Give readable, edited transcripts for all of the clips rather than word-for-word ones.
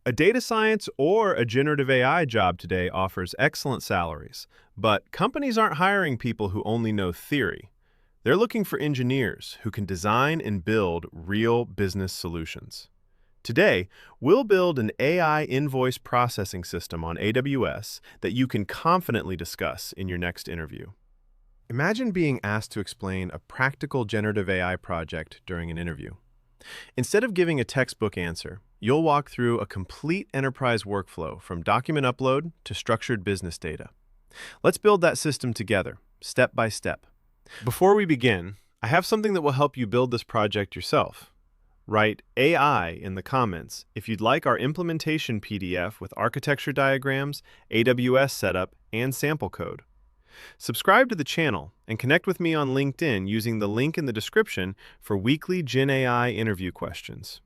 A data science or a generative AI job today offers excellent salaries, but companies aren't hiring people who only know theory. They're looking for engineers who can design and build real business solutions. Today, we'll build an AI invoice processing system on AWS that you can confidently discuss in your next interview. Imagine being asked to explain a practical generative AI project during an interview. Instead of giving a textbook answer, you'll walk through a complete enterprise workflow from document upload to structured business data. Let's build that system together, step by step. Before we begin, I have something that will help you build this project yourself. Write AI in the comments if you'd like our implementation PDF with architecture diagrams, AWS setup, and sample code. Subscribe to the channel and connect with me on LinkedIn using the link in the description for weekly Gen AI interview questions.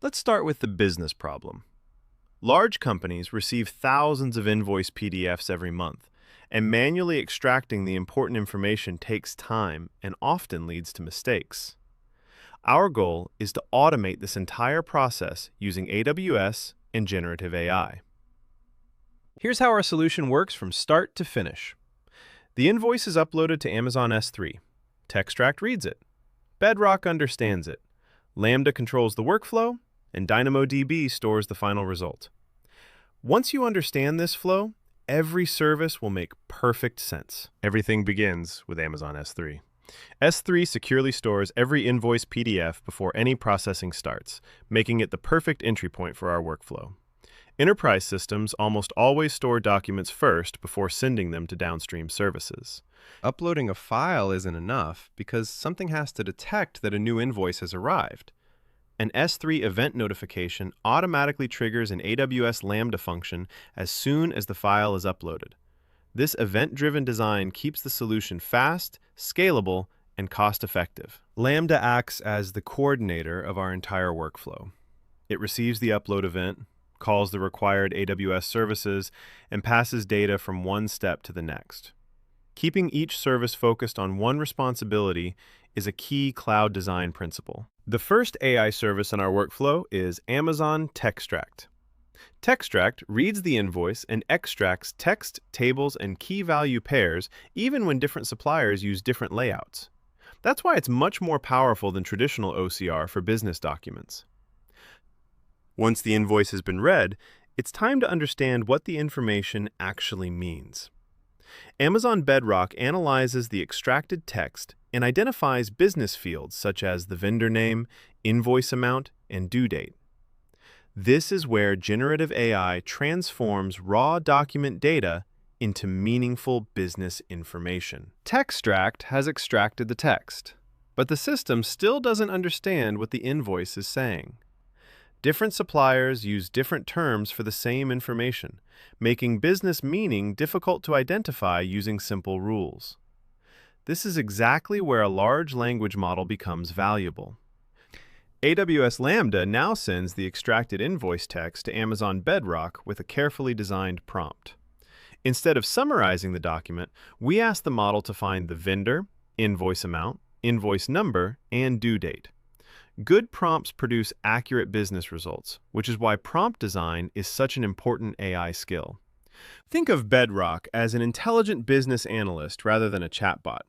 Let's start with the business problem. Large companies receive thousands of invoice PDFs every month, and manually extracting the important information takes time and often leads to mistakes. Our goal is to automate this entire process using AWS and generative AI. Here's how our solution works from start to finish. The invoice is uploaded to Amazon S3. Textract reads it. Bedrock understands it. Lambda controls the workflow, and DynamoDB stores the final result. Once you understand this flow, every service will make perfect sense. Everything begins with Amazon S3. S3 securely stores every invoice PDF before any processing starts, making it the perfect entry point for our workflow. Enterprise systems almost always store documents first before sending them to downstream services. Uploading a file isn't enough because something has to detect that a new invoice has arrived. An S3 event notification automatically triggers an AWS Lambda function as soon as the file is uploaded. This event-driven design keeps the solution fast, scalable, and cost-effective. Lambda acts as the coordinator of our entire workflow. It receives the upload event, calls the required AWS services, and passes data from one step to the next. Keeping each service focused on one responsibility is a key cloud design principle. The first AI service in our workflow is Amazon Textract. Textract reads the invoice and extracts text, tables, and key value pairs even when different suppliers use different layouts. That's why it's much more powerful than traditional OCR for business documents. Once the invoice has been read, it's time to understand what the information actually means. Amazon Bedrock analyzes the extracted text and identifies business fields such as the vendor name, invoice amount, and due date. This is where generative AI transforms raw document data into meaningful business information. Textract has extracted the text, but the system still doesn't understand what the invoice is saying. Different suppliers use different terms for the same information, making business meaning difficult to identify using simple rules. This is exactly where a large language model becomes valuable. AWS Lambda now sends the extracted invoice text to Amazon Bedrock with a carefully designed prompt. Instead of summarizing the document, we ask the model to find the vendor, invoice amount, invoice number, and due date. Good prompts produce accurate business results, which is why prompt design is such an important AI skill. Think of Bedrock as an intelligent business analyst rather than a chatbot.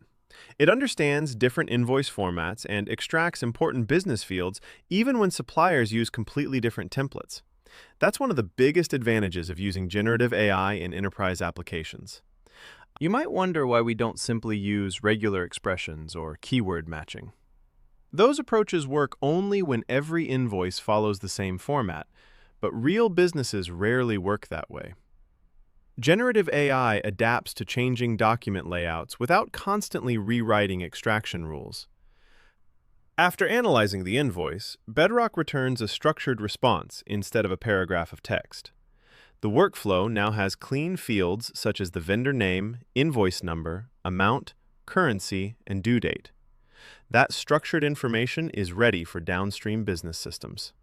It understands different invoice formats and extracts important business fields even when suppliers use completely different templates. That's one of the biggest advantages of using generative AI in enterprise applications. You might wonder why we don't simply use regular expressions or keyword matching. Those approaches work only when every invoice follows the same format, but real businesses rarely work that way. Generative AI adapts to changing document layouts without constantly rewriting extraction rules. After analyzing the invoice, Bedrock returns a structured response instead of a paragraph of text. The workflow now has clean fields such as the vendor name, invoice number, amount, currency, and due date. That structured information is ready for downstream business systems.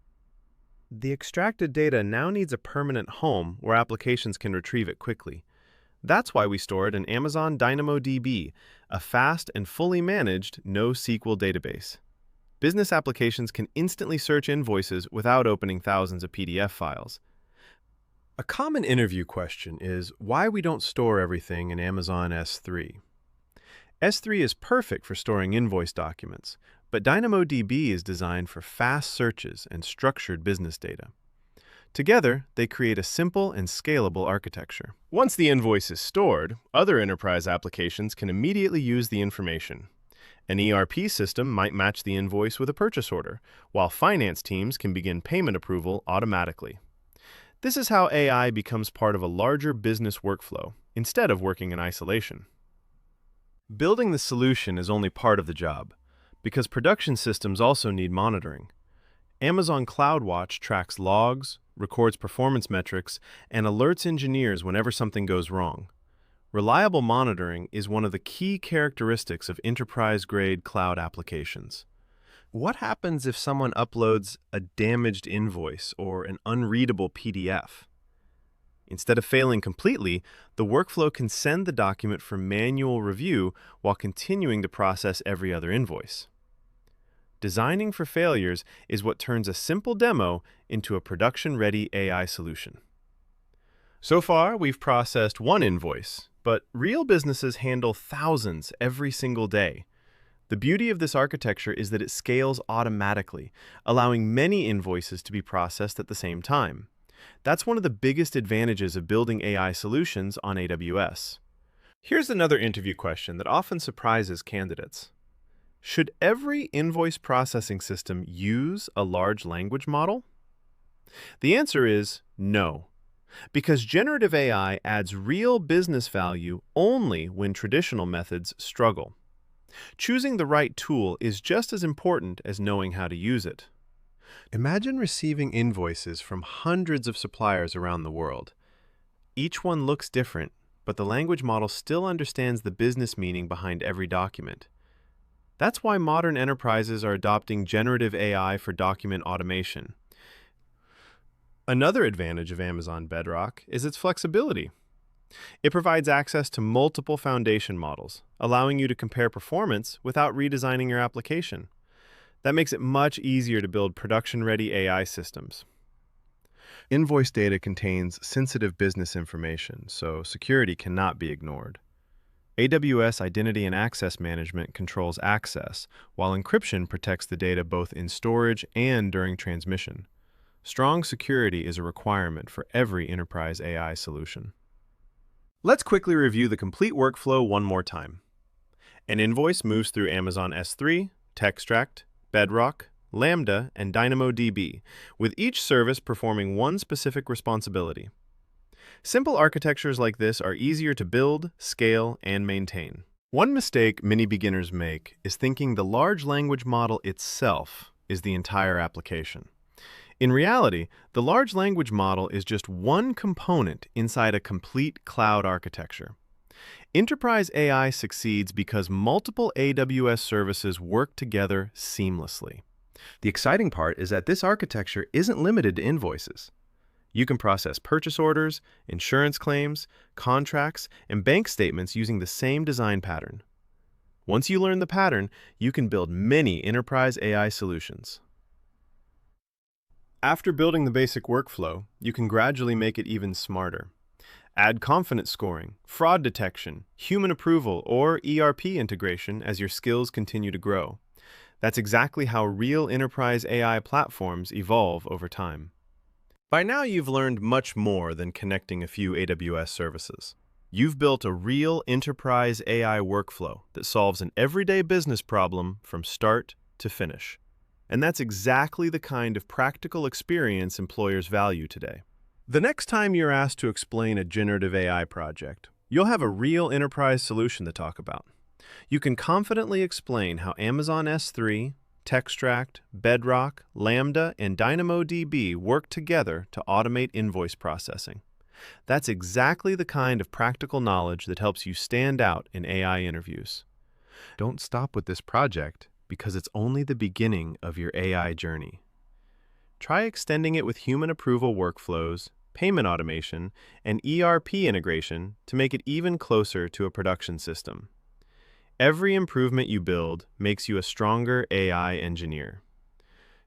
The extracted data now needs a permanent home where applications can retrieve it quickly. That's why we store it in Amazon DynamoDB, a fast and fully managed NoSQL database. business applications can instantly search invoices without opening thousands of PDF files. A common interview question is why we don't store everything in Amazon S3. S3 is perfect for storing invoice documents, but DynamoDB is designed for fast searches and structured business data. Together, they create a simple and scalable architecture. Once the invoice is stored, other enterprise applications can immediately use the information. An ERP system might match the invoice with a purchase order, while finance teams can begin payment approval automatically. This is how AI becomes part of a larger business workflow, instead of working in isolation. Building the solution is only part of the job, because production systems also need monitoring. Amazon CloudWatch tracks logs, records performance metrics, and alerts engineers whenever something goes wrong. Reliable monitoring is one of the key characteristics of enterprise-grade cloud applications. What happens if someone uploads a damaged invoice or an unreadable PDF? Instead of failing completely, the workflow can send the document for manual review while continuing to process every other invoice. Designing for failures is what turns a simple demo into a production-ready AI solution. So far, we've processed one invoice, but real businesses handle thousands every single day. The beauty of this architecture is that it scales automatically, allowing many invoices to be processed at the same time. That's one of the biggest advantages of building AI solutions on AWS. Here's another interview question that often surprises candidates. Should every invoice processing system use a large language model? The answer is no, because generative AI adds real business value only when traditional methods struggle. Choosing the right tool is just as important as knowing how to use it. Imagine receiving invoices from hundreds of suppliers around the world. Each one looks different, but the language model still understands the business meaning behind every document. That's why modern enterprises are adopting generative AI for document automation. Another advantage of Amazon Bedrock is its flexibility. It provides access to multiple foundation models, allowing you to compare performance without redesigning your application. That makes it much easier to build production-ready AI systems. Invoice data contains sensitive business information, so security cannot be ignored. AWS Identity and Access Management controls access, while encryption protects the data both in storage and during transmission. Strong security is a requirement for every enterprise AI solution. Let's quickly review the complete workflow one more time. An invoice moves through Amazon S3, Textract, Bedrock, Lambda, and DynamoDB, with each service performing one specific responsibility. Simple architectures like this are easier to build, scale, and maintain. One mistake many beginners make is thinking the large language model itself is the entire application. In reality, the large language model is just one component inside a complete cloud architecture. Enterprise AI succeeds because multiple AWS services work together seamlessly. The exciting part is that this architecture isn't limited to invoices. You can process purchase orders, insurance claims, contracts, and bank statements using the same design pattern. Once you learn the pattern, you can build many enterprise AI solutions. After building the basic workflow, you can gradually make it even smarter. Add confidence scoring, fraud detection, human approval, or ERP integration as your skills continue to grow. That's exactly how real enterprise AI platforms evolve over time. By now, you've learned much more than connecting a few AWS services. You've built a real enterprise AI workflow that solves an everyday business problem from start to finish. And that's exactly the kind of practical experience employers value today. The next time you're asked to explain a generative AI project, you'll have a real enterprise solution to talk about. You can confidently explain how Amazon S3, Textract, Bedrock, Lambda, and DynamoDB work together to automate invoice processing. That's exactly the kind of practical knowledge that helps you stand out in AI interviews. Don't stop with this project because it's only the beginning of your AI journey. Try extending it with human approval workflows, payment automation, and ERP integration to make it even closer to a production system. Every improvement you build makes you a stronger AI engineer.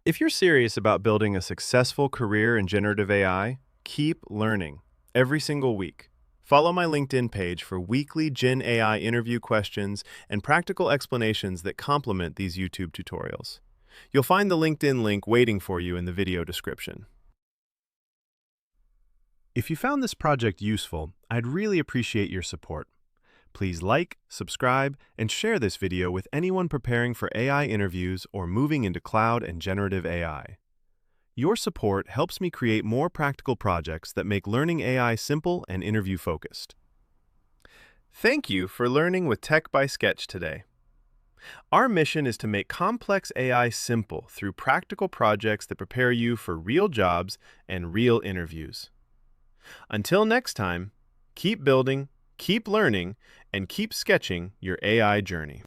If you're serious about building a successful career in generative AI, keep learning every single week. Follow my LinkedIn page for weekly Gen AI interview questions and practical explanations that complement these YouTube tutorials. You'll find the LinkedIn link waiting for you in the video description. If you found this project useful, I'd really appreciate your support. Please like, subscribe, and share this video with anyone preparing for AI interviews or moving into cloud and generative AI. Your support helps me create more practical projects that make learning AI simple and interview-focused. Thank you for learning with Tech by Sketch today. Our mission is to make complex AI simple through practical projects that prepare you for real jobs and real interviews. Until next time, keep building, keep learning, and keep sketching your AI journey.